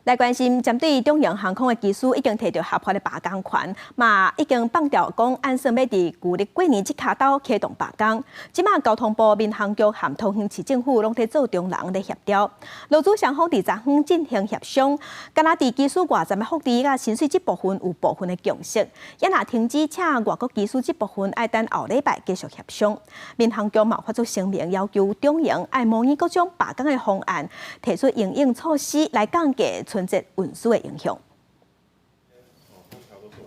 来关心，针对中央航空的机师已经提到下坡的罢工权，嘛已经放调讲按算要伫旧历过年即卡刀启动罢工。即马交通部、民航局和桃园市政府拢在做中人咧协调。劳资双方伫昨昏进行协商，敢若伫机师外站的福利甲薪水这部分有部分的共识，也若停止请外国机师这部分，要等后礼拜继续协商。民航局嘛发出声明，要求中央要模拟各种罢工的方案，提出应应措施来降低春节运输的影响。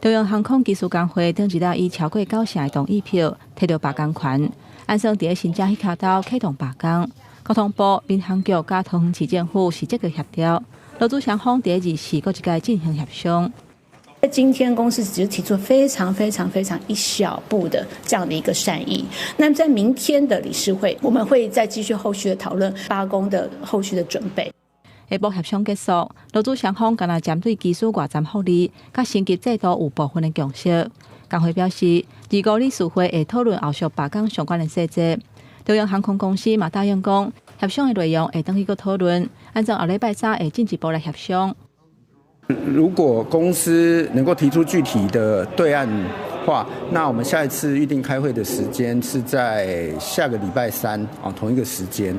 中央航空技术工会登记了以超过90成的同意票，摕到罢工权，按算伫新正迄卡刀启动罢工。交通部、民航局甲桃园市政府是积极协调，劳资双方伫24个一届进行协商。今天公司只是提出非常一小步的这样的一个善意。那么在明天的理事会，我们会再继续后续的讨论罢工的后续的准备。下晡协商结束，劳资双方敢若针对机师外站福利甲升级制度有部分的共识。工会表示，25理事会会讨论后续罢工相关的细节。中央航空公司嘛答应讲，协商的内容会等去个讨论，按照后礼拜三会进一步来协商。如果公司能够提出具体的对案话，那我们下一次预定开会的时间是在下个礼拜3同一个时间。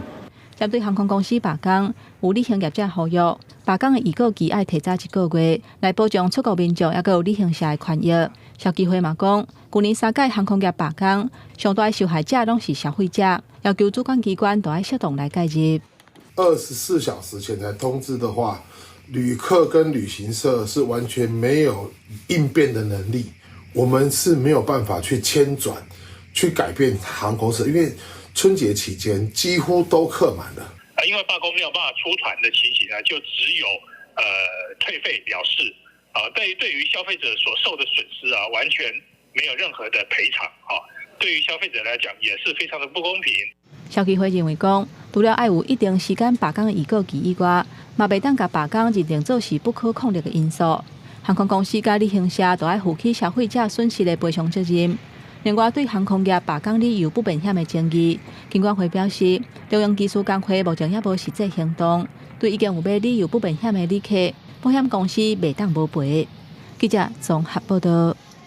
针对航空公司罢工，有旅行业者呼吁，罢工的预告期要提早1个月，来保障出国民众也有旅行社的权益。消基会嘛讲，去年3届航空业罢工，上大的受害者拢是消费者，要求主管机关都要适当来介入。24小时前才通知的话，旅客跟旅行社是完全没有应变的能力，我们是没有办法去迁转、去改变航空社，因为春节期间几乎都客满了。因为罢工没有办法出团的情形呢，就只有退费了事对于消费者所受的损失完全没有任何的赔偿对于消费者来讲也是非常的不公平。消基会认为讲，除了要有一定时间罢工的预告期以外，嘛袂当甲罢工认定做是不可抗力的因素。航空公司甲旅行社都要负起消费者损失的赔偿责任。另外，对航空业罢工理由不明显的争议，经管会表示，中央技术工会目前也无实际行动，对已经有买理由不明显的旅客，保险公司袂当无赔。记者综合报道。